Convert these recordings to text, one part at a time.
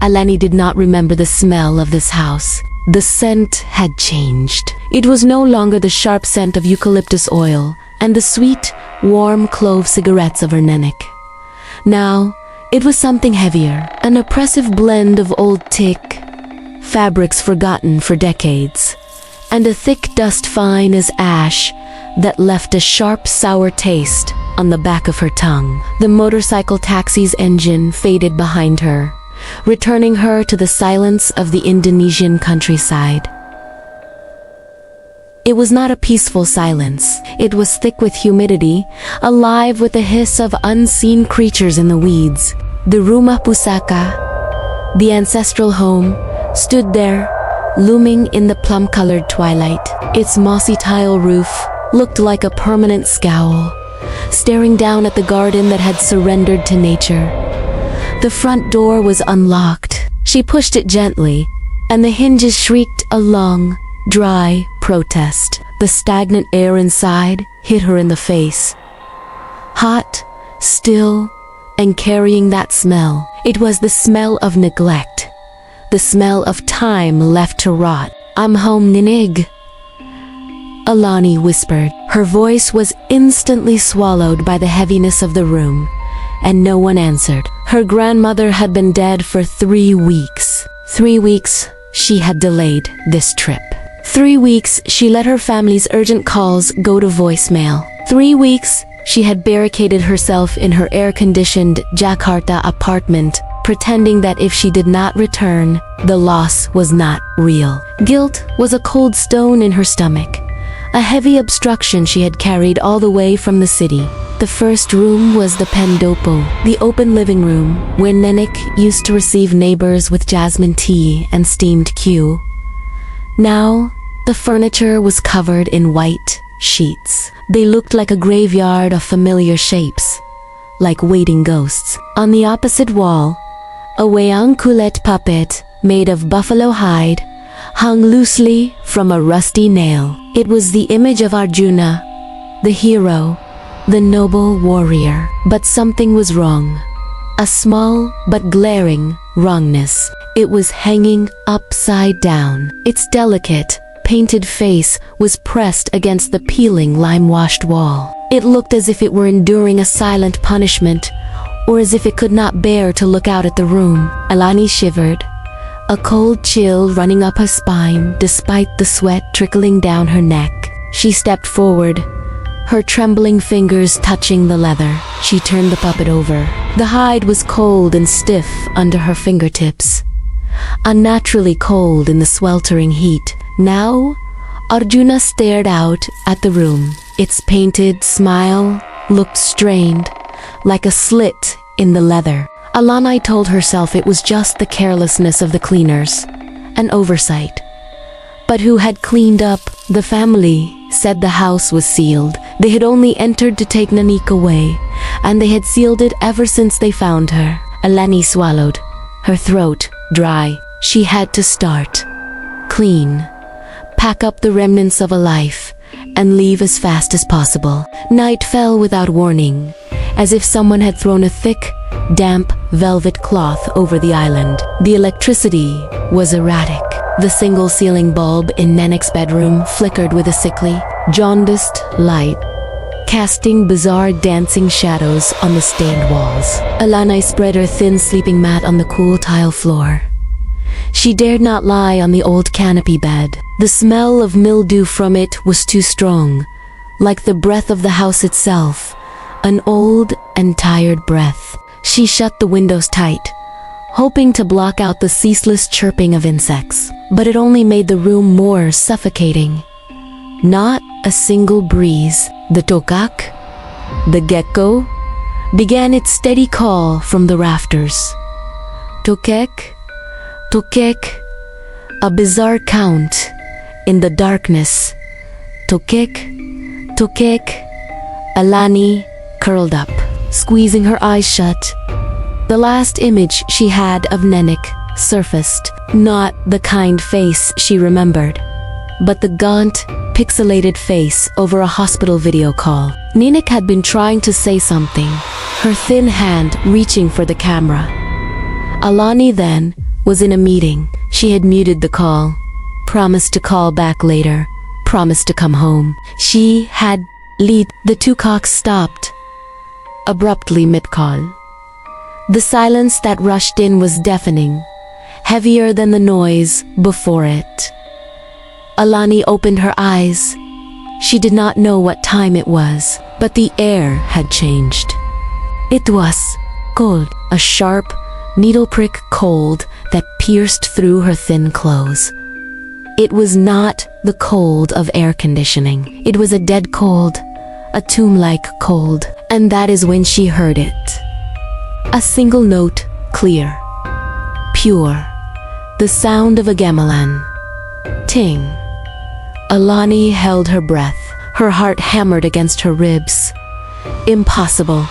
Alani did not remember the smell of this house. The scent had changed. It was no longer the sharp scent of eucalyptus oil and the sweet, warm clove cigarettes of her nenek. Now, it was something heavier, an oppressive blend of old teak, fabrics forgotten for decades, and a thick dust fine as ash that left a sharp, sour taste on the back of her tongue. The motorcycle taxi's engine faded behind her, returning her to the silence of the Indonesian countryside. It was not a peaceful silence. It was thick with humidity, alive with the hiss of unseen creatures in the weeds. The Ruma Pusaka, the ancestral home, stood there, looming in the plum-colored twilight. Its mossy tile roof looked like a permanent scowl, staring down at the garden that had surrendered to nature. The front door was unlocked. She pushed it gently, and the hinges shrieked a long, dry protest. The stagnant air inside hit her in the face. Hot, still, and carrying that smell. It was the smell of neglect, the smell of time left to rot. "I'm home, Ninig," Alani whispered. Her voice was instantly swallowed by the heaviness of the room, and no one answered. Her grandmother had been dead for 3 weeks. 3 weeks she had delayed this trip. 3 weeks she let her family's urgent calls go to voicemail. 3 weeks she had barricaded herself in her air-conditioned Jakarta apartment, pretending that if she did not return, the loss was not real. Guilt was a cold stone in her stomach, a heavy obstruction she had carried all the way from the city. The first room was the pendopo, the open living room where Nenek used to receive neighbors with jasmine tea and steamed Q. Now, the furniture was covered in white sheets. They looked like a graveyard of familiar shapes, like waiting ghosts. On the opposite wall, a Wayang kulit puppet made of buffalo hide hung loosely from a rusty nail. It was the image of Arjuna, the hero, the noble warrior. But something was wrong. A small but glaring wrongness. It was hanging upside down. Its delicate, painted face was pressed against the peeling lime-washed wall. It looked as if it were enduring a silent punishment, or as if it could not bear to look out at the room. Alani shivered, a cold chill running up her spine despite the sweat trickling down her neck. She stepped forward, her trembling fingers touching the leather. She turned the puppet over. The hide was cold and stiff under her fingertips, unnaturally cold in the sweltering heat. Now, Arjuna stared out at the room. Its painted smile looked strained, like a slit in the leather. Alani told herself it was just the carelessness of the cleaners, an oversight. But who had cleaned up? The family said the house was sealed. They had only entered to take Nanik away, and they had sealed it ever since they found her. Alani swallowed, her throat dry. She had to start. Clean. Pack up the remnants of a life, and leave as fast as possible. Night fell without warning, as if someone had thrown a thick, damp velvet cloth over the island. The electricity was erratic. The single ceiling bulb in Nenek's bedroom flickered with a sickly, jaundiced light, casting bizarre dancing shadows on the stained walls. Alani spread her thin sleeping mat on the cool tile floor. She dared not lie on the old canopy bed. The smell of mildew from it was too strong, like the breath of the house itself, an old and tired breath. She shut the windows tight, hoping to block out the ceaseless chirping of insects. But it only made the room more suffocating. Not a single breeze. The tokak, the gecko, began its steady call from the rafters. Tokek, tokek, a bizarre count in the darkness. Tokek, tokek. Alani curled up, squeezing her eyes shut. The last image she had of Nenek surfaced. Not the kind face she remembered, but the gaunt, pixelated face over a hospital video call. Nenek had been trying to say something, her thin hand reaching for the camera. Alani then was in a meeting. She had muted the call, promised to call back later, promised to come home. She had lead. The two cocks stopped abruptly mid-call. The silence that rushed in was deafening, heavier than the noise before it. Alani opened her eyes. She did not know what time it was, but the air had changed. It was cold, a sharp, needle prick cold that pierced through her thin clothes. It was not the cold of air conditioning. It was a dead cold, a tomb-like cold, and that is when she heard it. A single note, clear, pure, the sound of a gamelan. Ting. Alani held her breath. Her heart hammered against her ribs. Impossible.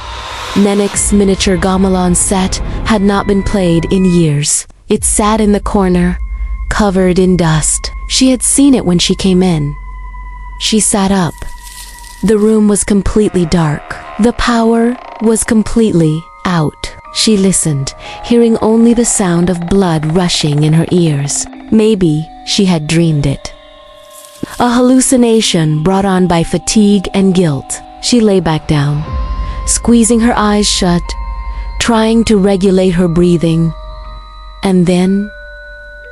Nenek's miniature gamelan set had not been played in years. It sat in the corner, covered in dust. She had seen it when she came in. She sat up. The room was completely dark. The power was completely out. She listened, hearing only the sound of blood rushing in her ears. Maybe she had dreamed it. A hallucination brought on by fatigue and guilt. She lay back down, squeezing her eyes shut, trying to regulate her breathing. And then,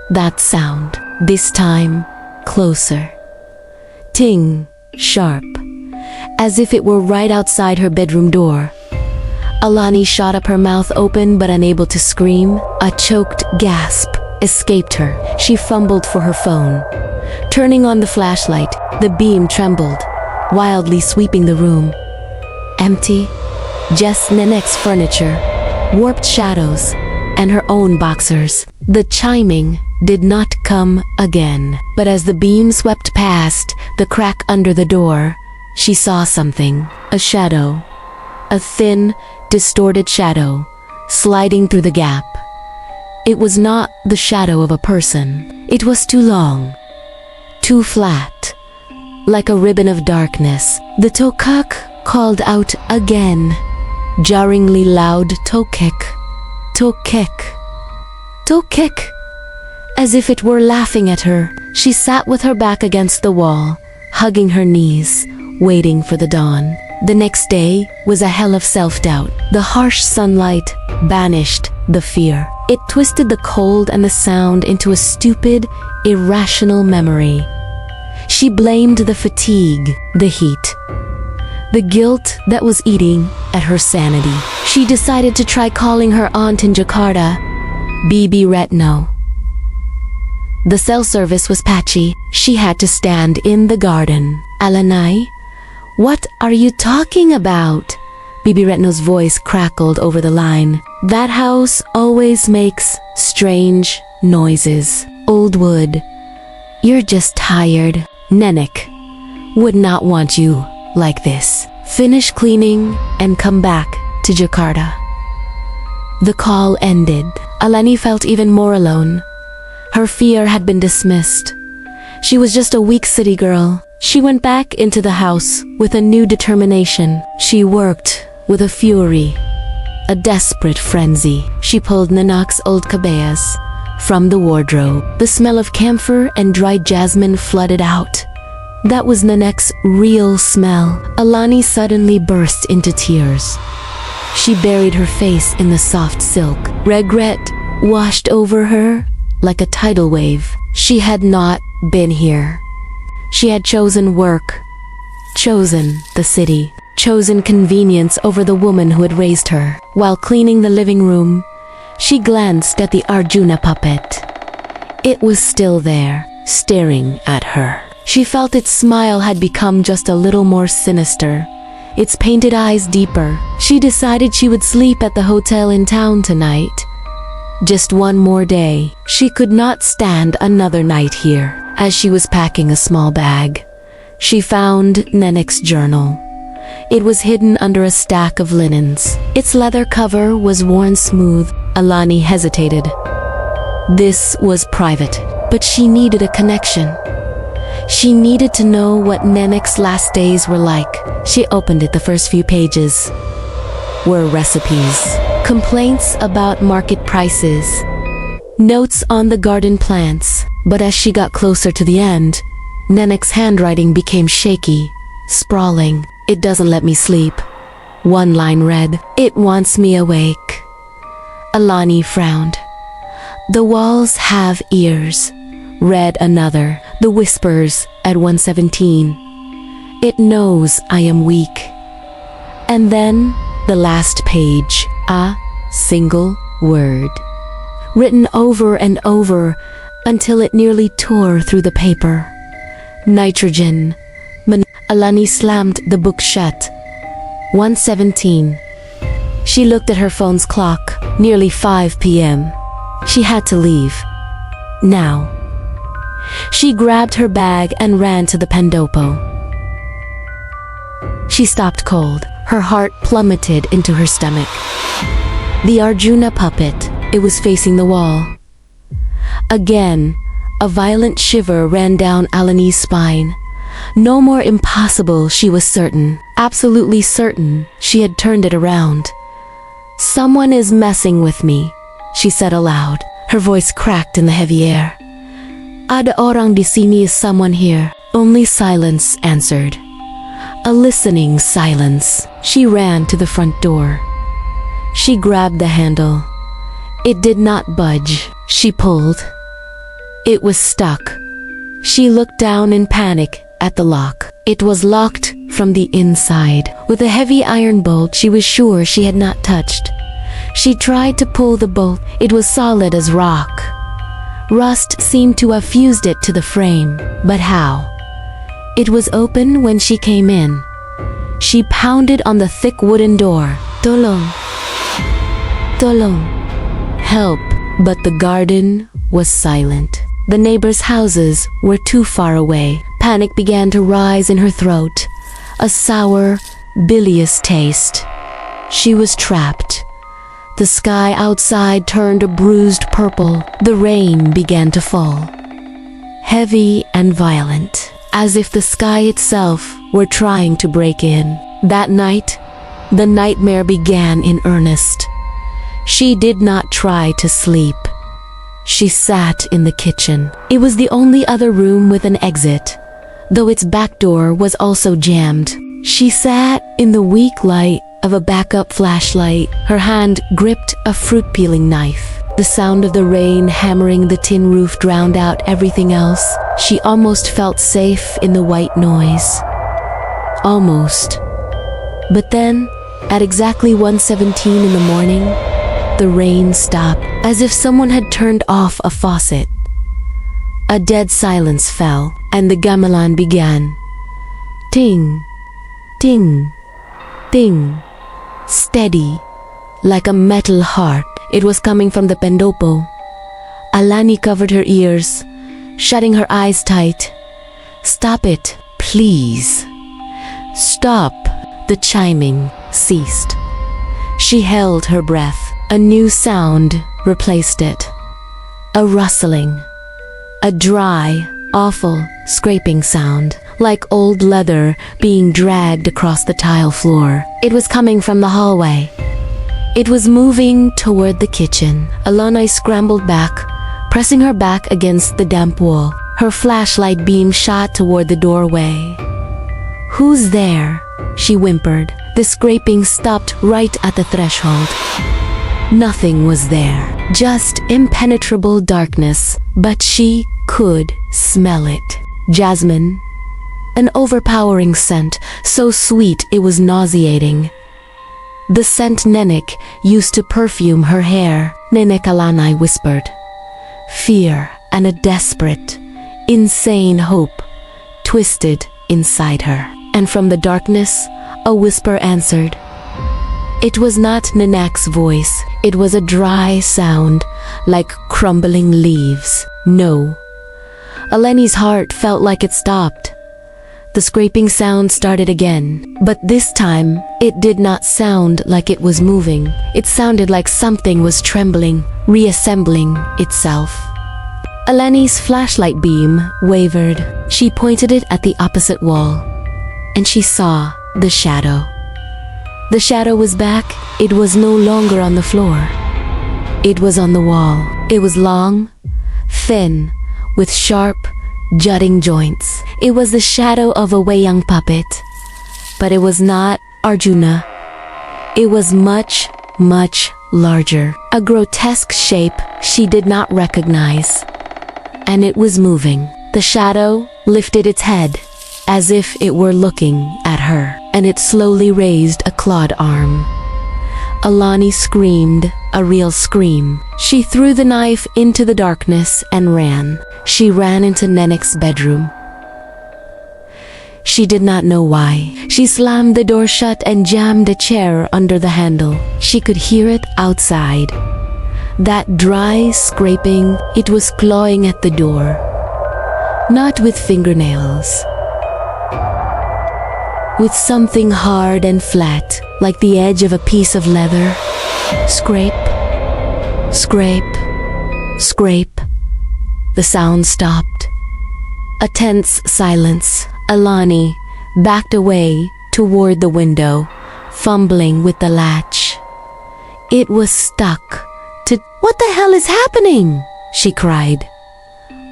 that sound, this time closer. Ting, sharp, as if it were right outside her bedroom door. Alani shot up her mouth open but unable to scream. A choked gasp escaped her. She fumbled for her phone. Turning on the flashlight, the beam trembled, wildly sweeping the room. Empty, just Nenek's furniture, warped shadows, and her own boxers. The chiming did not come again. But as the beam swept past the crack under the door, she saw something. A shadow. A thin, distorted shadow, sliding through the gap. It was not the shadow of a person. It was too long, too flat, like a ribbon of darkness. The tokak called out again, jarringly loud, tokek, tokek, tokek, as if it were laughing at her. She sat with her back against the wall, hugging her knees, waiting for the dawn. The next day was a hell of self-doubt. The harsh sunlight banished the fear. It twisted the cold and the sound into a stupid, irrational memory. She blamed the fatigue, the heat, the guilt that was eating at her sanity. She decided to try calling her aunt in Jakarta, Bibi Retno. The cell service was patchy. She had to stand in the garden. Alanai? What are you talking about? Bibi Retno's voice crackled over the line. That house always makes strange noises. Old wood. You're just tired. Nenek would not want you like this. Finish cleaning and come back to Jakarta. The call ended. Alani felt even more alone. Her fear had been dismissed. She was just a weak city girl. She went back into the house with a new determination. She worked with a fury, a desperate frenzy. She pulled Nanak's old cabayas from the wardrobe. The smell of camphor and dried jasmine flooded out. That was Nanak's real smell. Alani suddenly burst into tears. She buried her face in the soft silk. Regret washed over her like a tidal wave. She had not been here. She had chosen work, chosen the city, chosen convenience over the woman who had raised her. While cleaning the living room, she glanced at the Arjuna puppet. It was still there, staring at her. She felt its smile had become just a little more sinister, its painted eyes deeper. She decided she would sleep at the hotel in town tonight. Just one more day. She could not stand another night here. As she was packing a small bag, she found Nenek's journal. It was hidden under a stack of linens. Its leather cover was worn smooth. Alani hesitated. This was private, but she needed a connection. She needed to know what Nenek's last days were like. She opened it. The first few pages were recipes, complaints about market prices, notes on the garden plants. But as she got closer to the end, Nenek's handwriting became shaky, sprawling. It doesn't let me sleep. One line read, "It wants me awake." Alani frowned. "The walls have ears," read another. "The whispers at 117. It knows I am weak." And then the last page, a single word, written over and over until it nearly tore through the paper. Nitrogen. Alani slammed the book shut. 117. She looked at her phone's clock. Nearly 5 p.m. She had to leave. Now. She grabbed her bag and ran to the pendopo. She stopped cold. Her heart plummeted into her stomach. The Arjuna puppet. It was facing the wall. Again, a violent shiver ran down Alani's spine. No more impossible, she was certain. Absolutely certain she had turned it around. "Someone is messing with me," she said aloud. Her voice cracked in the heavy air. "Ada orang di sini, is someone here?" Only silence answered. A listening silence. She ran to the front door. She grabbed the handle. It did not budge. She pulled. It was stuck. She looked down in panic at the lock. It was locked from the inside. With a heavy iron bolt she was sure she had not touched. She tried to pull the bolt. It was solid as rock. Rust seemed to have fused it to the frame. But how? It was open when she came in. She pounded on the thick wooden door. "Tolong. Tolong. Help." But the garden was silent. The neighbors' houses were too far away. Panic began to rise in her throat. A sour, bilious taste. She was trapped. The sky outside turned a bruised purple. The rain began to fall. Heavy and violent, as if the sky itself were trying to break in. That night, the nightmare began in earnest. She did not try to sleep. She sat in the kitchen. It was the only other room with an exit, though its back door was also jammed. She sat in the weak light of a backup flashlight. Her hand gripped a fruit-peeling knife. The sound of the rain hammering the tin roof drowned out everything else. She almost felt safe in the white noise. Almost. But then, at exactly 1:17 in the morning, the rain stopped, as if someone had turned off a faucet. A dead silence fell, and the gamelan began. Ting, ting, ting. Steady, like a metal heart. It was coming from the pendopo. Alani covered her ears, shutting her eyes tight. "Stop it, please. Stop." The chiming ceased. She held her breath. A new sound replaced it. A rustling. A dry, awful, scraping sound, like old leather being dragged across the tile floor. It was coming from the hallway. It was moving toward the kitchen. Alani scrambled back, pressing her back against the damp wall. Her flashlight beam shot toward the doorway. "Who's there?" she whimpered. The scraping stopped right at the threshold. Nothing was there, just impenetrable darkness, but she could smell it. Jasmine. An overpowering scent, so sweet it was nauseating. The scent Nenek used to perfume her hair. Nenek Alani whispered. Fear and a desperate, insane hope twisted inside her. And from the darkness, a whisper answered. It was not Nenek's voice. It was a dry sound, like crumbling leaves. No. Alani's heart felt like it stopped. The scraping sound started again, but this time, it did not sound like it was moving. It sounded like something was trembling, reassembling itself. Alani's flashlight beam wavered. She pointed it at the opposite wall, and she saw the shadow. The shadow was back. It was no longer on the floor. It was on the wall. It was long, thin, with sharp, jutting joints. It was the shadow of a Wayang puppet. But it was not Arjuna. It was much, much larger. A grotesque shape she did not recognize. And it was moving. The shadow lifted its head, as if it were looking at her, and it slowly raised a clawed arm. Alani screamed, a real scream. She threw the knife into the darkness and ran. She ran into Nenek's bedroom. She did not know why. She slammed the door shut and jammed a chair under the handle. She could hear it outside. That dry scraping, it was clawing at the door. Not with fingernails. With something hard and flat, like the edge of a piece of leather. Scrape, scrape, scrape. The sound stopped. A tense silence. Alani backed away toward the window, fumbling with the latch. It was stuck. What the hell is happening? She cried.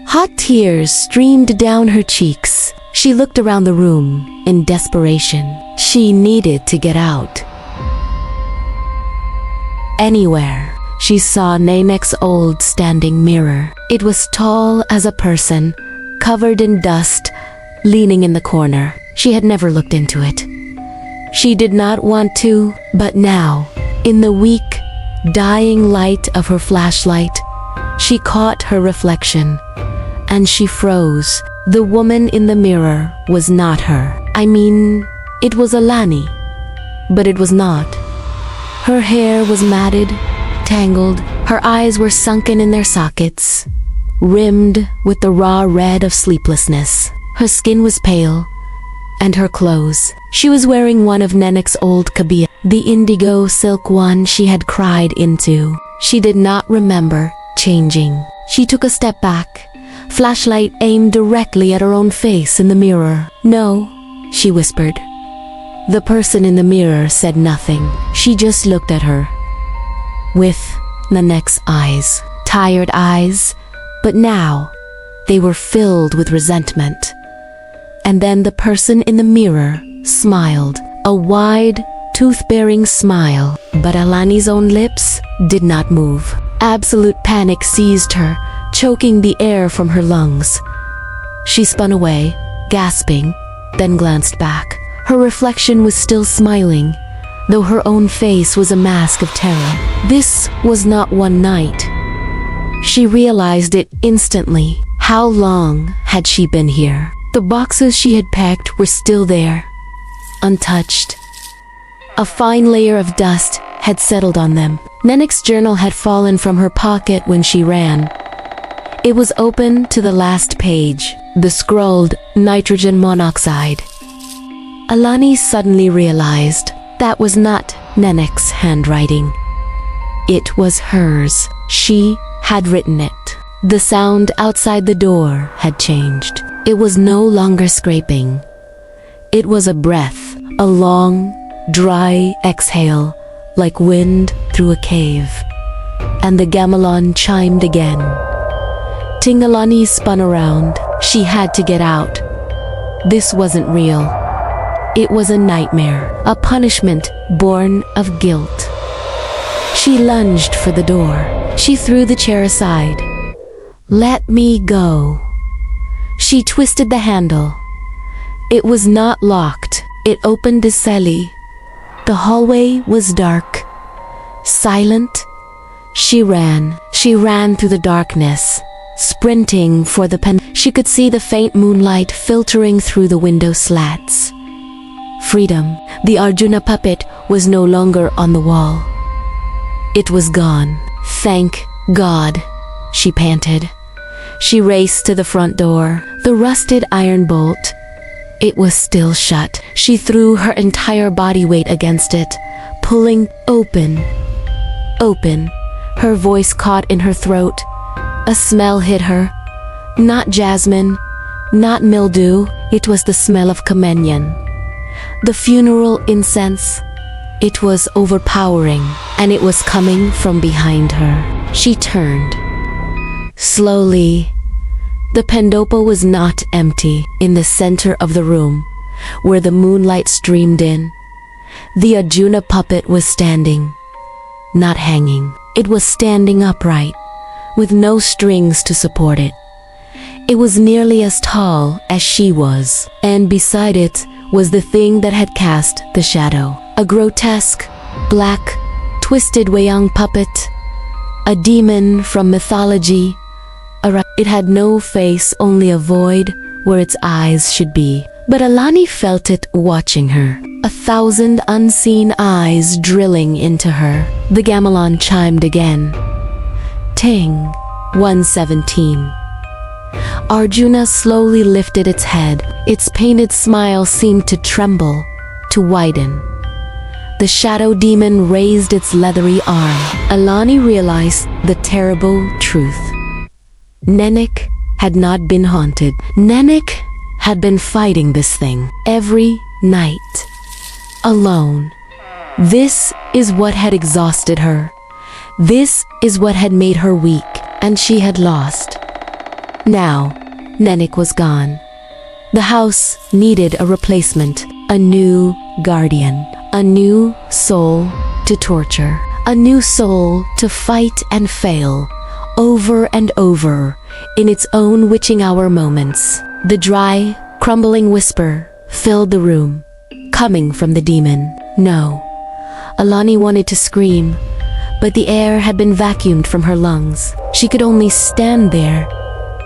Hot tears streamed down her cheeks. She looked around the room in desperation. She needed to get out. Anywhere. She saw Nenek's old standing mirror. It was tall as a person, covered in dust, leaning in the corner. She had never looked into it. She did not want to, but now, in the weak, dying light of her flashlight, she caught her reflection, and she froze. The woman in the mirror was not her. I mean, it was Alani, but it was not. Her hair was matted, tangled. Her eyes were sunken in their sockets, rimmed with the raw red of sleeplessness. Her skin was pale, and her clothes. She was wearing one of Nenek's old kabia, the indigo silk one she had cried into. She did not remember changing. She took a step back, flashlight aimed directly at her own face in the mirror. No, she whispered. The person in the mirror said nothing. She just looked at her. With Nenek's eyes. Tired eyes, but now they were filled with resentment. And then the person in the mirror smiled, a wide, tooth-bearing smile. But Alani's own lips did not move. Absolute panic seized her, choking the air from her lungs. She spun away, gasping, then glanced back. Her reflection was still smiling, though her own face was a mask of terror. This was not one night. She realized it instantly. How long had she been here? The boxes she had packed were still there, untouched. A fine layer of dust had settled on them. Nenek's journal had fallen from her pocket when she ran. It was open to the last page, the scrawled nitrogen monoxide. Alani suddenly realized that was not Nenek's handwriting. It was hers. She had written it. The sound outside the door had changed. It was no longer scraping. It was a breath, a long, dry exhale, like wind through a cave. And the gamelan chimed again. Alani spun around. She had to get out. This wasn't real. It was a nightmare, a punishment born of guilt. She lunged for the door. She threw the chair aside. Let me go. She twisted the handle. It was not locked. It opened easily. The hallway was dark, silent. She ran through the darkness, sprinting for the pen. She could see the faint moonlight filtering through the window slats. Freedom. The Arjuna puppet was no longer on the wall. It was gone. Thank God, she panted. She raced to the front door, the rusted iron bolt. It was still shut. She threw her entire body weight against it, pulling open. Her voice caught in her throat. A smell hit her. Not jasmine, not mildew. It was the smell of Kamenian. The funeral incense. It was overpowering, and it was coming from behind her. She turned. Slowly, the pendopo was not empty. In the center of the room, where the moonlight streamed in, the Arjuna puppet was standing, not hanging. It was standing upright, with no strings to support it. It was nearly as tall as she was, and beside it was the thing that had cast the shadow. A grotesque, black, twisted Wayang puppet, a demon from mythology. It had no face, only a void where its eyes should be. But Alani felt it watching her, 1,000 unseen eyes drilling into her. The gamelan chimed again. Ting, 117. Arjuna slowly lifted its head. Its painted smile seemed to tremble, to widen. The shadow demon raised its leathery arm. Alani realized the terrible truth. Nenek had not been haunted. Nenek had been fighting this thing every night, alone. This is what had exhausted her. This is what had made her weak, and she had lost. Now, Nenek was gone. The house needed a replacement, a new guardian, a new soul to torture, a new soul to fight and fail, over and over, in its own witching hour moments. The dry, crumbling whisper filled the room, coming from the demon. No. Alani wanted to scream, but the air had been vacuumed from her lungs. She could only stand there,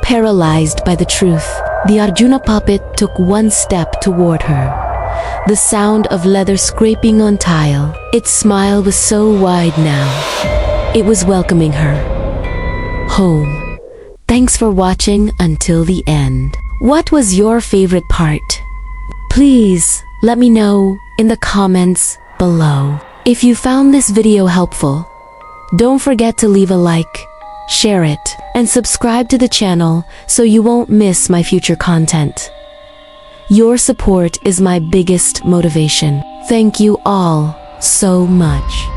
paralyzed by the truth. The Arjuna puppet took one step toward her, the sound of leather scraping on tile. Its smile was so wide now. It was welcoming her home. Thanks for watching until the end. What was your favorite part? Please let me know in the comments below. If you found this video helpful, don't forget to leave a like, share it, and subscribe to the channel so you won't miss my future content. Your support is my biggest motivation. Thank you all so much.